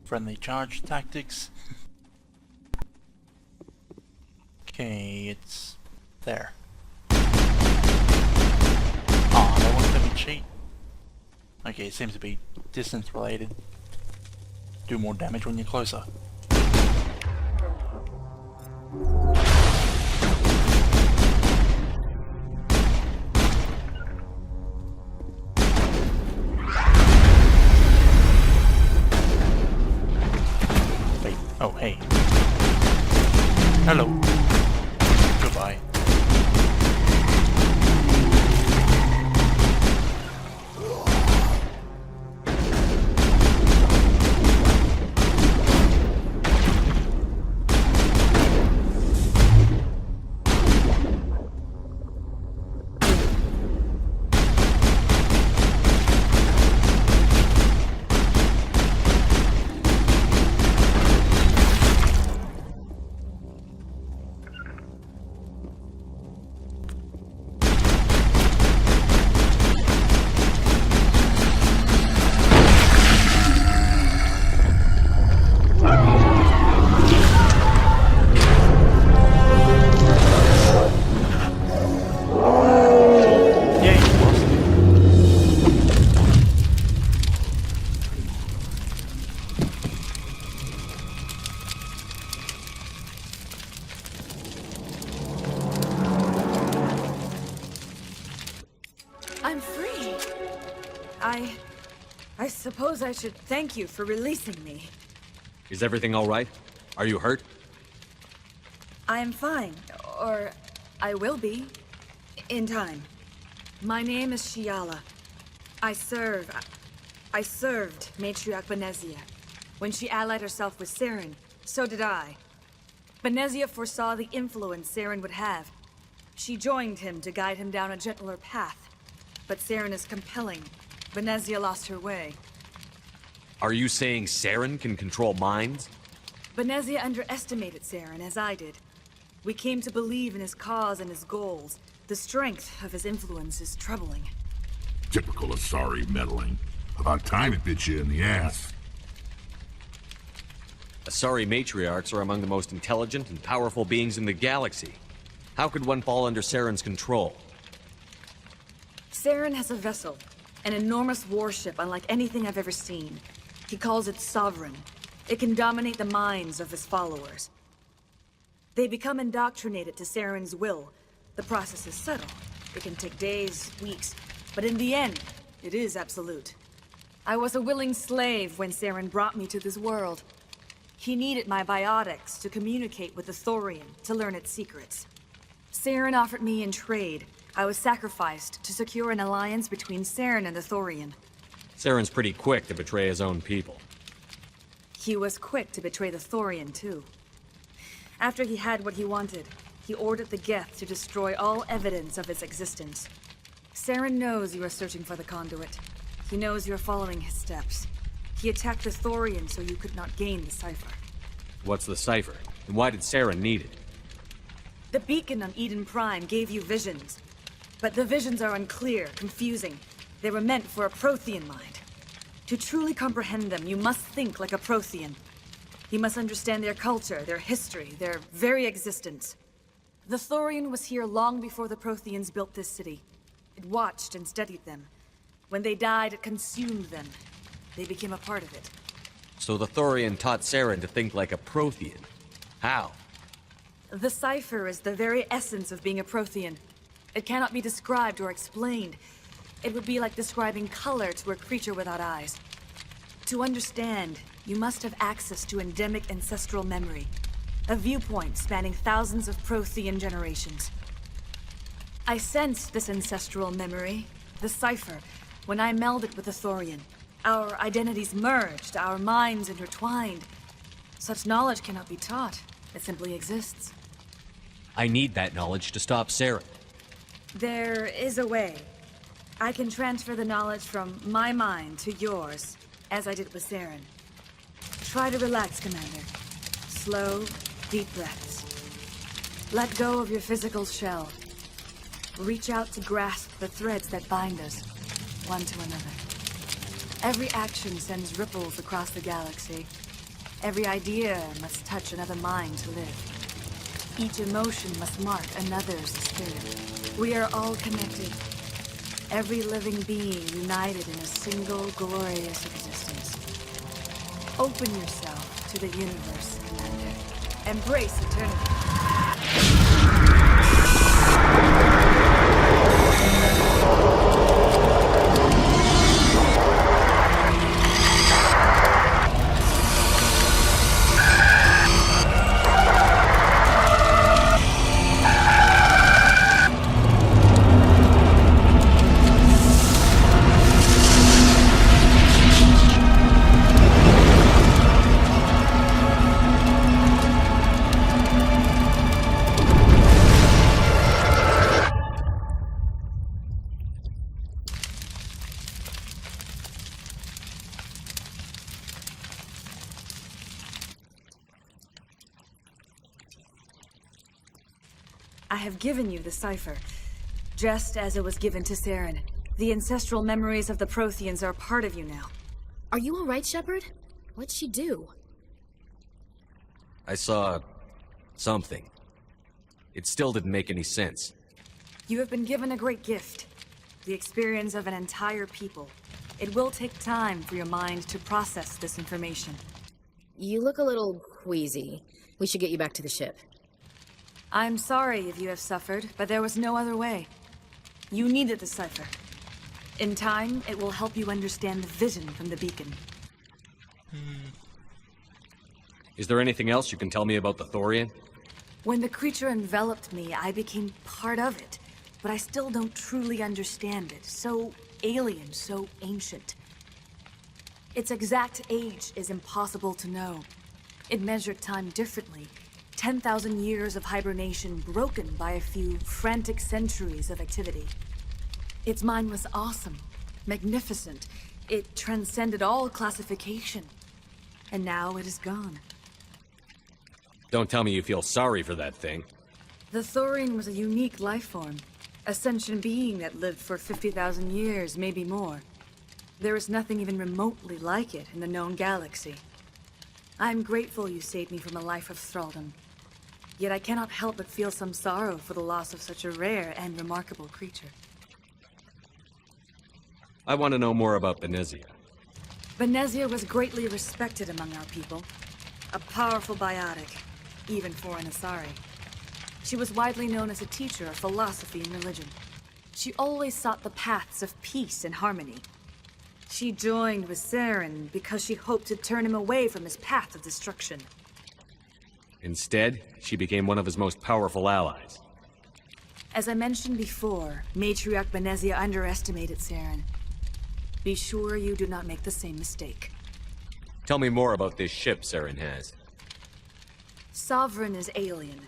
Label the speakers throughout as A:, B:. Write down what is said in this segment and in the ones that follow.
A: Friendly charge tactics. Okay, it's there. Oh, they won't let me cheat. Okay, it seems to be distance related. Do more damage when you're closer. Wait, oh hey. Hello. Goodbye.
B: I'm free. I suppose I should thank you for releasing me.
C: Is everything all right? Are you hurt?
B: I am fine, or I will be, in time. My name is Shiala. I served Matriarch Benezia. When she allied herself with Saren, so did I. Benezia foresaw the influence Saren would have. She joined him to guide him down a gentler path. But Saren is compelling. Benezia lost her way.
C: Are you saying Saren can control minds?
B: Benezia underestimated Saren, as I did. We came to believe in his cause and his goals. The strength of his influence is troubling.
D: Typical Asari meddling. About time it bit you in the ass.
C: Asari matriarchs are among the most intelligent and powerful beings in the galaxy. How could one fall under Saren's control?
B: Saren has a vessel, an enormous warship unlike anything I've ever seen. He calls it Sovereign. It can dominate the minds of his followers. They become indoctrinated to Saren's will. The process is subtle. It can take days, weeks, but in the end, it is absolute. I was a willing slave when Saren brought me to this world. He needed my biotics to communicate with the Thorian, to learn its secrets. Saren offered me in trade. I was sacrificed to secure an alliance between Saren and the Thorian.
C: Saren's pretty quick to betray his own people.
B: He was quick to betray the Thorian, too. After he had what he wanted, he ordered the Geth to destroy all evidence of its existence. Saren knows you are searching for the conduit. He knows you're following his steps. He attacked the Thorian so you could not gain the cipher.
C: What's the cipher? And why did Saren need it?
B: The beacon on Eden Prime gave you visions. But the visions are unclear, confusing. They were meant for a Prothean mind. To truly comprehend them, you must think like a Prothean. You must understand their culture, their history, their very existence. The Thorian was here long before the Protheans built this city. It watched and studied them. When they died, it consumed them. They became a part of it.
C: So the Thorian taught Saren to think like a Prothean. How?
B: The cipher is the very essence of being a Prothean. It cannot be described or explained. It would be like describing color to a creature without eyes. To understand, you must have access to endemic ancestral memory. A viewpoint spanning thousands of Prothean generations. I sensed this ancestral memory, the cipher, when I melded with the Thorian. Our identities merged, our minds intertwined. Such knowledge cannot be taught. It simply exists.
C: I need that knowledge to stop Saren.
B: There is a way. I can transfer the knowledge from my mind to yours, as I did with Saren. Try to relax, Commander. Slow, deep breaths. Let go of your physical shell. Reach out to grasp the threads that bind us, one to another. Every action sends ripples across the galaxy. Every idea must touch another mind to live. Each emotion must mark another's spirit. We are all connected. Every living being united in a single glorious existence. Open yourself to the universe, Commander. Embrace eternity. I have given you the cipher, just as it was given to Saren. The ancestral memories of the Protheans are part of you now.
E: Are you all right, Shepard? What'd she do?
C: I saw... something. It still didn't make any sense.
B: You have been given a great gift. The experience of an entire people. It will take time for your mind to process this information.
E: You look a little queasy. We should get you back to the ship.
B: I'm sorry if you have suffered, but there was no other way. You needed the cipher. In time, it will help you understand the vision from the beacon.
C: Is there anything else you can tell me about the Thorian?
B: When the creature enveloped me, I became part of it, but I still don't truly understand it. So alien, so ancient. Its exact age is impossible to know. It measured time differently. 10,000 years of hibernation broken by a few frantic centuries of activity. Its mind was awesome, magnificent. It transcended all classification. And now it is gone.
C: Don't tell me you feel sorry for that thing.
B: The Thorian was a unique life form. A sentient being that lived for 50,000 years, maybe more. There is nothing even remotely like it in the known galaxy. I'm grateful you saved me from a life of thraldom. Yet I cannot help but feel some sorrow for the loss of such a rare and remarkable creature.
C: I want to know more about Benezia.
B: Benezia was greatly respected among our people. A powerful biotic, even for an Asari. She was widely known as a teacher of philosophy and religion. She always sought the paths of peace and harmony. She joined with Saren because she hoped to turn him away from his path of destruction.
C: Instead, she became one of his most powerful allies.
B: As I mentioned before, Matriarch Benezia underestimated Saren. Be sure you do not make the same mistake.
C: Tell me more about this ship Saren has.
B: Sovereign is alien.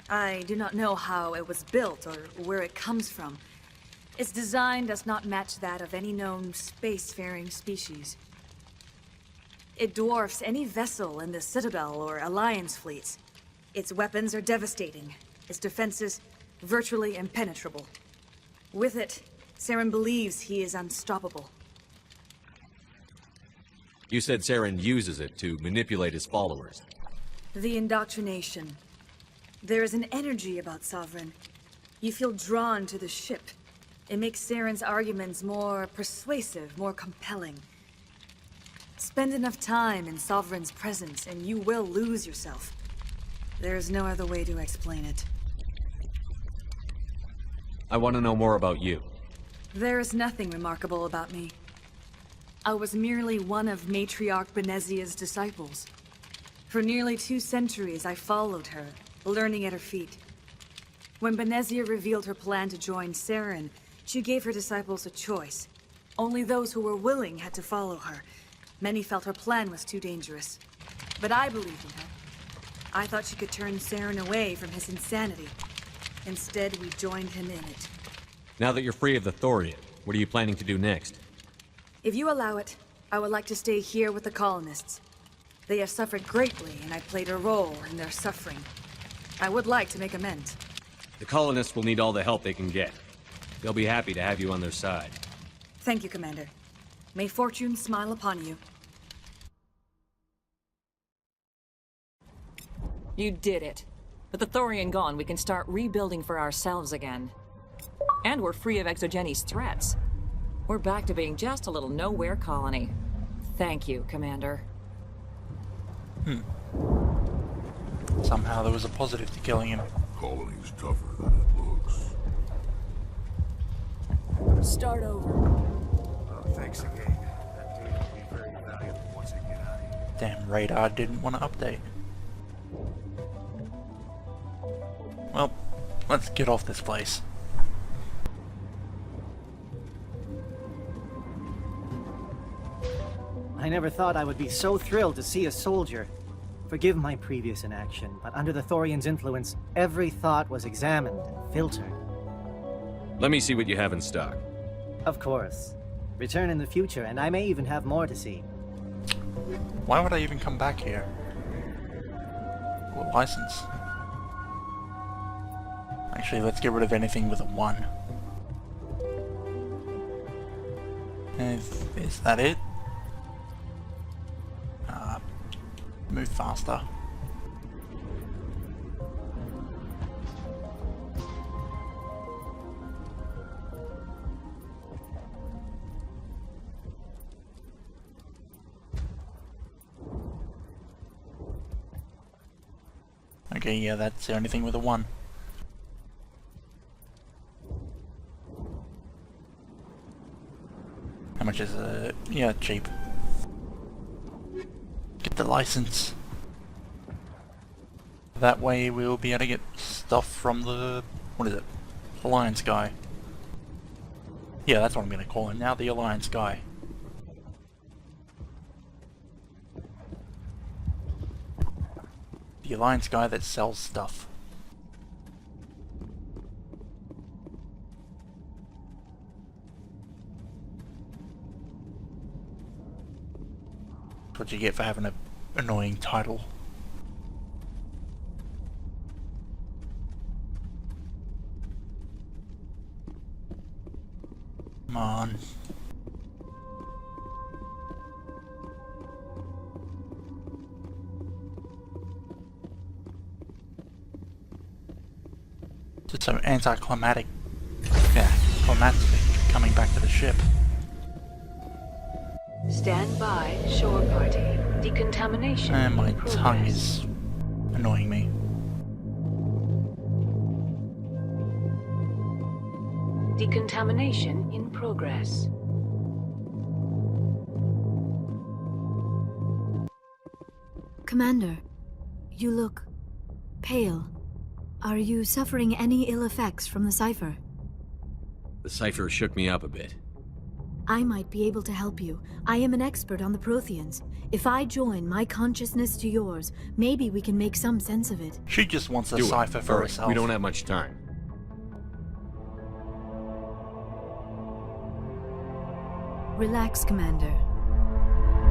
B: I do not know how it was built or where it comes from. Its design does not match that of any known spacefaring species. It dwarfs any vessel in the Citadel or Alliance fleets. Its weapons are devastating. Its defenses virtually impenetrable. With it, Saren believes he is unstoppable.
C: You said Saren uses it to manipulate his followers.
B: The indoctrination. There is an energy about Sovereign. You feel drawn to the ship. It makes Saren's arguments more persuasive, more compelling. Spend enough time in Sovereign's presence and you will lose yourself. There is no other way to explain it.
C: I want to know more about you.
B: There is nothing remarkable about me. I was merely one of Matriarch Benezia's disciples. For nearly 2 centuries I followed her, learning at her feet. When Benezia revealed her plan to join Saren, she gave her disciples a choice. Only those who were willing had to follow her. Many felt her plan was too dangerous. But I believed in her. I thought she could turn Saren away from his insanity. Instead, we joined him in it.
C: Now that you're free of the Thorian, what are you planning to do next?
B: If you allow it, I would like to stay here with the colonists. They have suffered greatly, and I played a role in their suffering. I would like to make amends.
C: The colonists will need all the help they can get. They'll be happy to have you on their side.
B: Thank you, Commander. May fortune smile upon you.
F: You did it. With the Thorian gone, we can start rebuilding for ourselves again. And we're free of Exogenes' threats. We're back to being just a little nowhere colony. Thank you, Commander.
A: Somehow there was a positive to killing him.
D: Colony's tougher than it looks.
F: Start over.
G: Oh, thanks again. That data will be very valuable once I get out of here.
A: Damn, radar didn't want to update. Well, let's get off this place.
H: I never thought I would be so thrilled to see a soldier. Forgive my previous inaction, but under the Thorian's influence, every thought was examined and filtered.
C: Let me see what you have in stock.
H: Of course. Return in the future, and I may even have more to see.
A: Why would I even come back here? Well, license. Actually, let's get rid of anything with a 1. Is that it? Move faster. Okay, yeah, that's the only thing with a 1. How much is it? Yeah, cheap. Get the license. That way we'll be able to get stuff from the... what is it? Alliance guy. Yeah, that's what I'm gonna call him now, the Alliance guy. The Alliance guy that sells stuff. That's what you get for having an annoying title. Come on. Just so anticlimactic. Yeah, climactic coming back to the ship.
I: Stand by, shore party. Decontamination.
A: And my
I: in progress.
A: tongue is annoying me.
I: Decontamination in progress.
B: Commander, you look pale. Are you suffering any ill effects from the cipher?
C: The cipher shook me up a bit.
B: I might be able to help you. I am an expert on the Protheans. If I join my consciousness to yours, maybe we can make some sense of it.
A: She just wants a
C: Do it.
A: cipher for
C: Hurry.
A: herself.
C: We don't have much time.
B: Relax, Commander.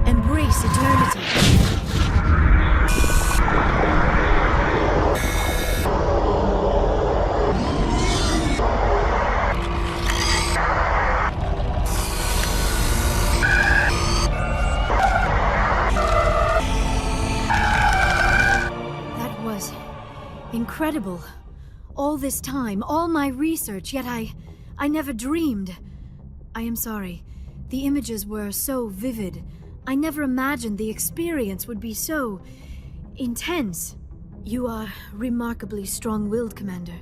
B: Embrace eternity. Incredible. All this time, all my research, yet I never dreamed. I am sorry. The images were so vivid. I never imagined the experience would be so intense. You are remarkably strong-willed, Commander.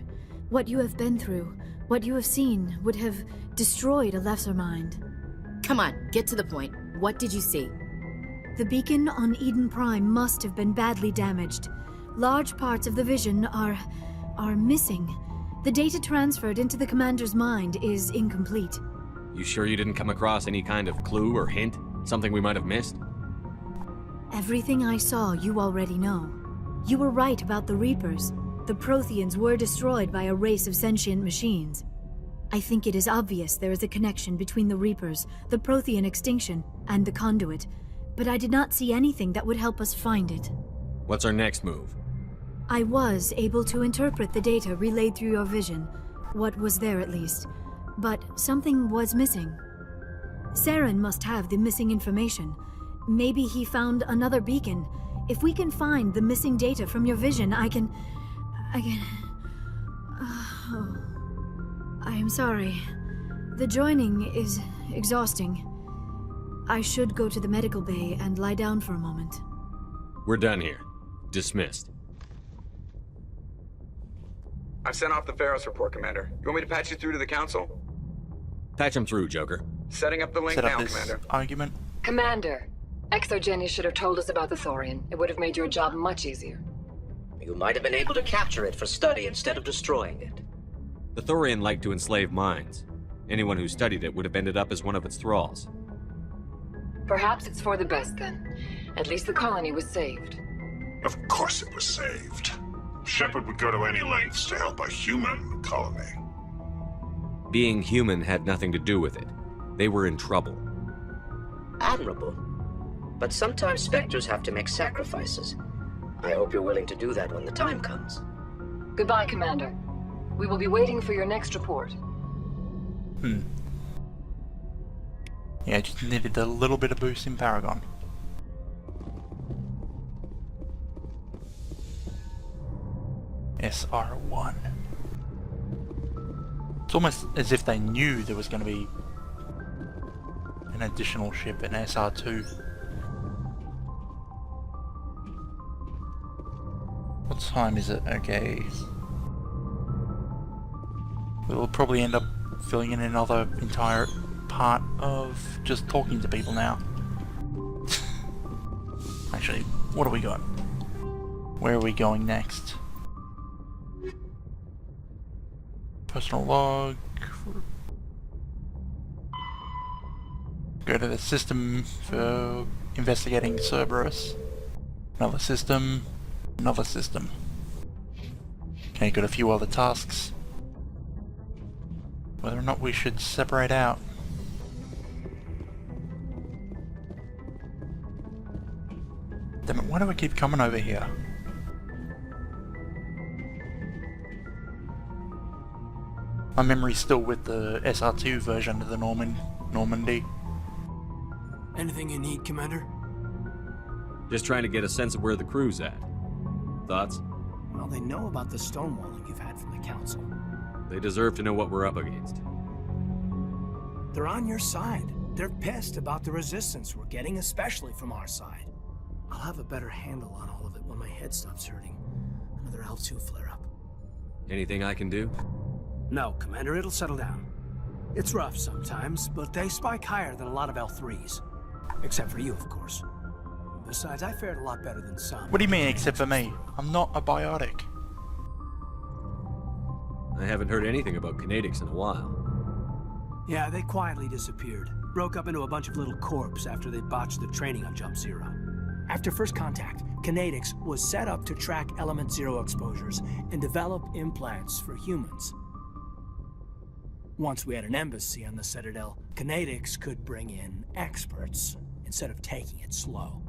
B: What you have been through, what you have seen, would have destroyed a lesser mind.
E: Come on, get to the point. What did you see?
B: The beacon on Eden Prime must have been badly damaged. Large parts of the vision are missing. The data transferred into the commander's mind is incomplete.
C: You sure you didn't come across any kind of clue or hint? Something we might have missed?
B: Everything I saw, you already know. You were right about the Reapers. The Protheans were destroyed by a race of sentient machines. I think it is obvious there is a connection between the Reapers, the Prothean extinction, and the Conduit, but I did not see anything that would help us find it.
C: What's our next move?
B: I was able to interpret the data relayed through your vision, what was there at least, but something was missing. Saren must have the missing information. Maybe he found another beacon.
J: If we can find the missing data from your vision, I can... Oh. I am sorry. The joining is exhausting. I should go to the medical bay and lie down for a moment.
C: We're done here. Dismissed.
K: I've sent off the Ferris report, Commander. You want me to patch you through to the Council?
C: Patch him through, Joker.
K: Setting up the link
A: Set up
K: now,
A: this
K: Commander.
A: argument.
I: Commander, Exogeny should have told us about the Thorian. It would have made your job much easier.
L: You might have been able to capture it for study instead of destroying it.
C: The Thorian liked to enslave minds. Anyone who studied it would have ended up as one of its thralls.
I: Perhaps it's for the best then. At least the colony was saved.
D: Of course it was saved. Shepard would go to any lengths to help a human colony.
C: Being human had nothing to do with it. They were in trouble.
L: Admirable. But sometimes Spectres have to make sacrifices. I hope you're willing to do that when the time comes.
I: Goodbye, Commander. We will be waiting for your next report.
A: Yeah, just needed a little bit of boost in Paragon. SR1. It's almost as if they knew there was going to be an additional ship, an SR2. What time is it? Okay. We'll probably end up filling in another entire part of just talking to people now. Actually, what do we got? Where are we going next? Personal log. Go to the system for investigating Cerberus. Another system. Another system. Okay, got a few other tasks. Whether or not we should separate out. Damn it, why do I keep coming over here? My memory's still with the SR2 version of the Normandy.
G: Anything you need, Commander?
C: Just trying to get a sense of where the crew's at. Thoughts?
G: Well, they know about the stonewalling you've had from the Council.
C: They deserve to know what we're up against.
G: They're on your side. They're pissed about the resistance we're getting, especially from our side. I'll have a better handle on all of it when my head stops hurting. Another L2 flare-up.
C: Anything I can do?
G: No, Commander, it'll settle down. It's rough sometimes, but they spike higher than a lot of L3s. Except for you, of course. Besides, I fared a lot better than some.
A: What do you mean, except for me? I'm not a biotic.
C: I haven't heard anything about kinetics in a while.
G: Yeah, they quietly disappeared. Broke up into a bunch of little corps after they botched the training on Jump Zero. After first contact, Kinetics was set up to track Element Zero exposures and develop implants for humans. Once we had an embassy on the Citadel, Kinetics could bring in experts instead of taking it slow.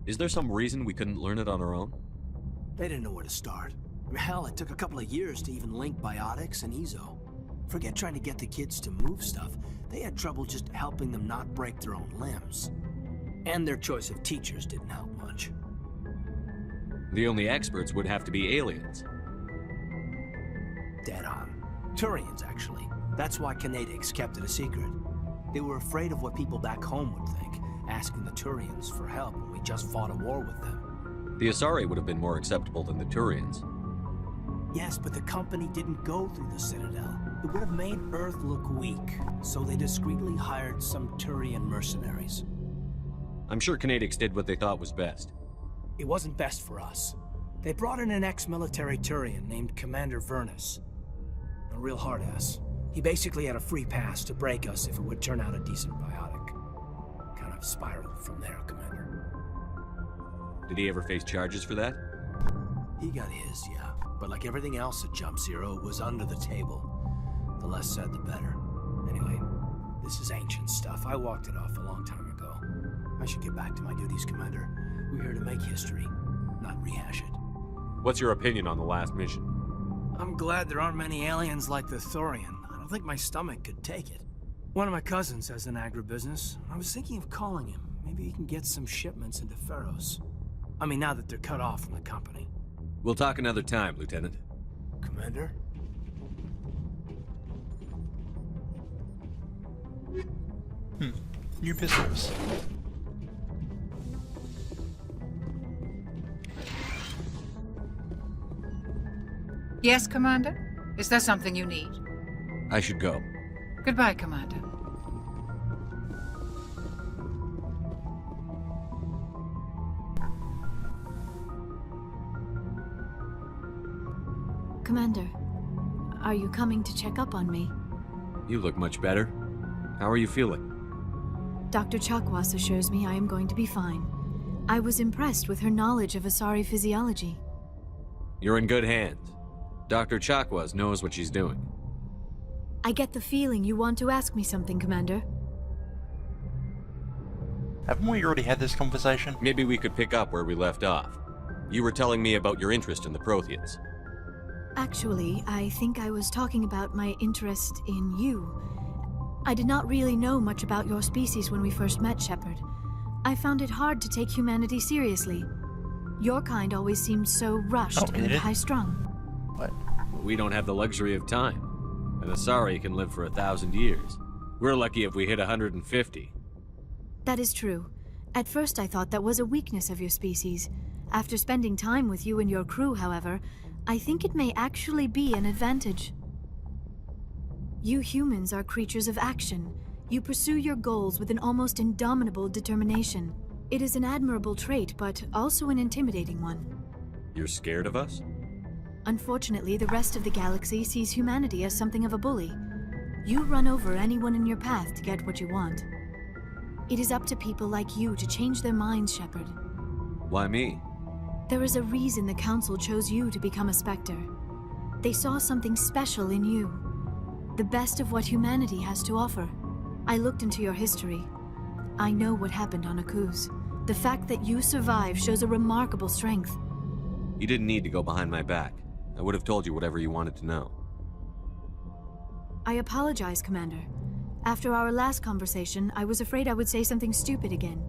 C: Is there some reason we couldn't learn it on our own?
G: They didn't know where to start. Hell, it took a couple of years to even link biotics and Ezo. Forget trying to get the kids to move stuff. They had trouble just helping them not break their own limbs. And their choice of teachers didn't help much.
C: The only experts would have to be aliens.
G: Dead on. Turians, actually. That's why Kinetics kept it a secret. They were afraid of what people back home would think, asking the Turians for help when we just fought a war with them.
C: The Asari would have been more acceptable than the Turians.
G: Yes, but the company didn't go through the Citadel. It would have made Earth look weak, so they discreetly hired some Turian mercenaries.
C: I'm sure Kinetics did what they thought was best.
G: It wasn't best for us. They brought in an ex-military Turian named Commander Vernus. A real hard-ass. He basically had a free pass to break us if it would turn out a decent biotic. Kind of spiraled from there, Commander.
C: Did he ever face charges for that?
G: He got his, yeah. But like everything else at Jump Zero, it was under the table. The less said, the better. Anyway, this is ancient stuff. I walked it off a long time ago. I should get back to my duties, Commander. We're here to make history, not rehash it.
C: What's your opinion on the last mission?
G: I'm glad there aren't many aliens like the Thorian. I don't think my stomach could take it. One of my cousins has an agribusiness. I was thinking of calling him. Maybe he can get some shipments into Feros. I mean, now that they're cut off from the company.
C: We'll talk another time, Lieutenant.
G: Commander?
A: New pistols.
M: Yes, Commander? Is there something you need?
C: I should go.
M: Goodbye, Commander.
J: Commander, are you coming to check up on me?
C: You look much better. How are you feeling?
J: Dr. Chakwas assures me I am going to be fine. I was impressed with her knowledge of Asari physiology.
C: You're in good hands. Dr. Chakwas knows what she's doing.
J: I get the feeling you want to ask me something, Commander.
A: Haven't we already had this conversation?
C: Maybe we could pick up where we left off. You were telling me about your interest in the Protheans.
J: Actually, I think I was talking about my interest in you. I did not really know much about your species when we first met, Shepard. I found it hard to take humanity seriously. Your kind always seemed so rushed and high-strung.
A: What?
C: We don't have the luxury of time. An Asari can live for 1,000 years. We're lucky if we hit 150.
J: That is true. At first I thought that was a weakness of your species. After spending time with you and your crew, however, I think it may actually be an advantage. You humans are creatures of action. You pursue your goals with an almost indomitable determination. It is an admirable trait, but also an intimidating one.
C: You're scared of us?
J: Unfortunately, the rest of the galaxy sees humanity as something of a bully. You run over anyone in your path to get what you want. It is up to people like you to change their minds, Shepard.
C: Why me?
J: There is a reason the Council chose you to become a Spectre. They saw something special in you. The best of what humanity has to offer. I looked into your history. I know what happened on Akuz. The fact that you survived shows a remarkable strength.
C: You didn't need to go behind my back. I would have told you whatever you wanted to know.
J: I apologize, Commander. After our last conversation, I was afraid I would say something stupid again.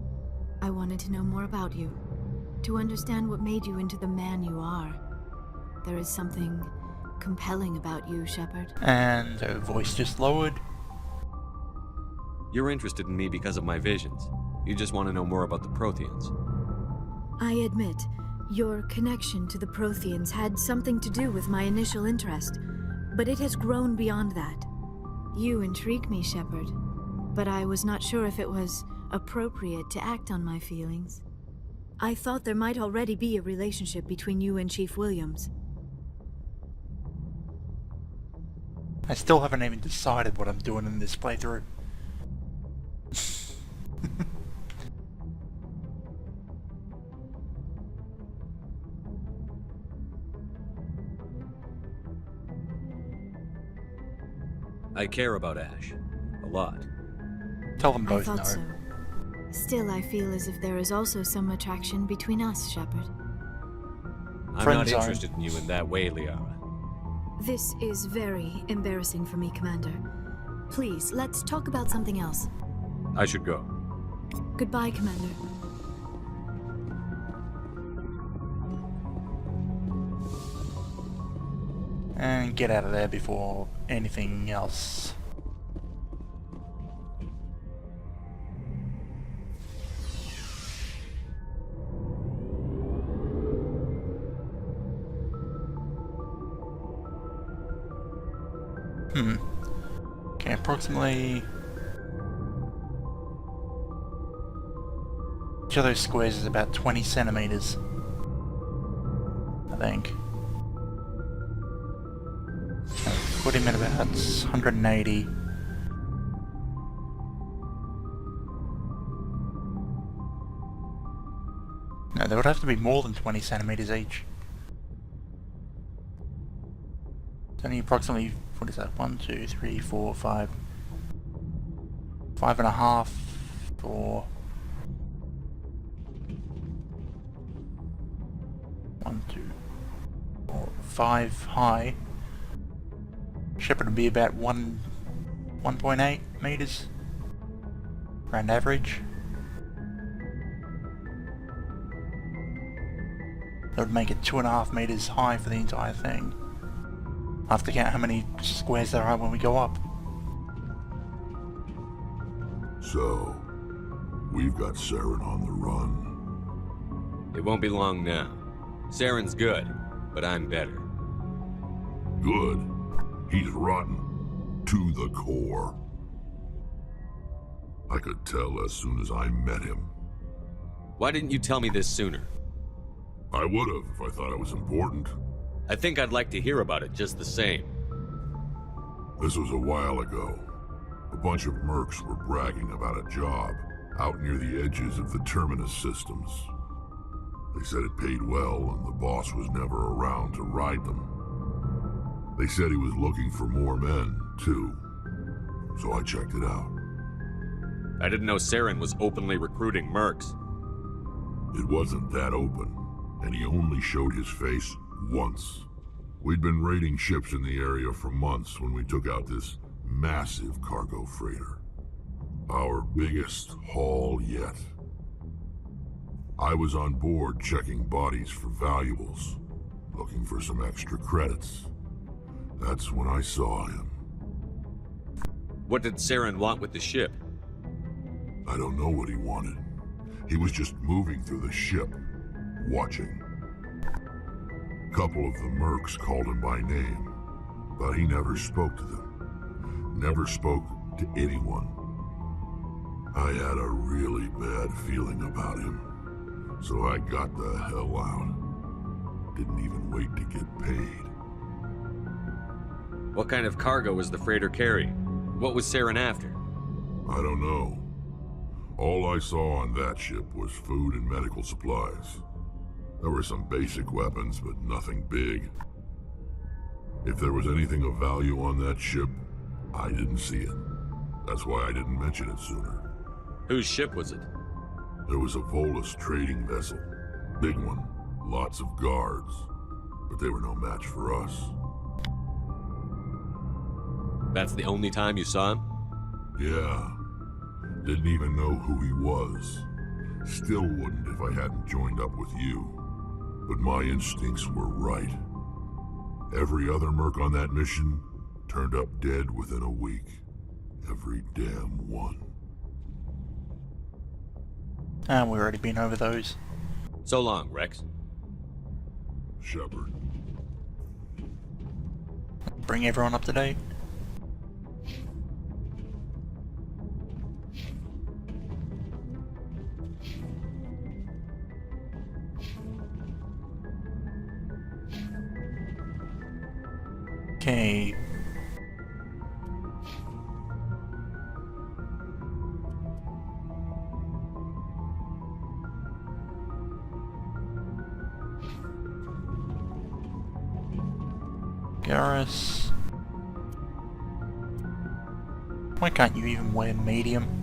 J: I wanted to know more about you. To understand what made you into the man you are. There is something compelling about you, Shepard.
A: And her voice just lowered.
C: You're interested in me because of my visions. You just want to know more about the Protheans.
J: I admit, your connection to the Protheans had something to do with my initial interest, but it has grown beyond that. You intrigue me, Shepard, but I was not sure if it was appropriate to act on my feelings. I thought there might already be a relationship between you and Chief Williams.
A: I still haven't even decided what I'm doing in this playthrough.
C: I care about Ash. A lot.
A: Tell them both
J: I thought
A: no.
J: so. Still, I feel as if there is also some attraction between us, Shepard.
C: I'm not interested in you in that way, Liara.
J: This is very embarrassing for me, Commander. Please, let's talk about something else.
C: I should go.
J: Goodbye, Commander.
A: And get out of there before anything else. Okay, approximately... Each of those squares is about 20 centimeters. I think. Put him at about 180. No, there would have to be more than 20 centimeters each. It's only approximately, what is that? 1, 2, 3, 4, 5. 5.5 or 1, 2, 4, 5 high. Shepard would be about 1.8 meters, around average. That would make it 2.5 meters high for the entire thing. I have to count how many squares there are when we go up.
D: So, we've got Saren on the run.
C: It won't be long now. Saren's good, but I'm better.
D: Good? He's rotten. To the core. I could tell as soon as I met him.
C: Why didn't you tell me this sooner?
D: I would've if I thought it was important.
C: I think I'd like to hear about it just the same.
D: This was a while ago. A bunch of mercs were bragging about a job out near the edges of the Terminus systems. They said it paid well and the boss was never around to ride them. They said he was looking for more men, too. So I checked it out.
C: I didn't know Saren was openly recruiting mercs.
D: It wasn't that open, and he only showed his face once. We'd been raiding ships in the area for months when we took out this massive cargo freighter. Our biggest haul yet. I was on board checking bodies for valuables, looking for some extra credits. That's when I saw him.
C: What did Saren want with the ship?
D: I don't know what he wanted. He was just moving through the ship, watching. A couple of the mercs called him by name, but he never spoke to them. Never spoke to anyone. I had a really bad feeling about him, so I got the hell out. Didn't even wait to get paid.
C: What kind of cargo was the freighter carrying? What was Saren after?
D: I don't know. All I saw on that ship was food and medical supplies. There were some basic weapons, but nothing big. If there was anything of value on that ship, I didn't see it. That's why I didn't mention it sooner.
C: Whose ship was it?
D: There was a Volus trading vessel. Big one. Lots of guards. But they were no match for us.
C: That's the only time you saw him?
D: Yeah. Didn't even know who he was. Still wouldn't if I hadn't joined up with you. But my instincts were right. Every other merc on that mission turned up dead within a week. Every damn one.
A: And we've already been over those.
C: So long, Rex.
D: Shepard.
A: Bring everyone up to date. Okay. Garrus. Why can't you even wear medium?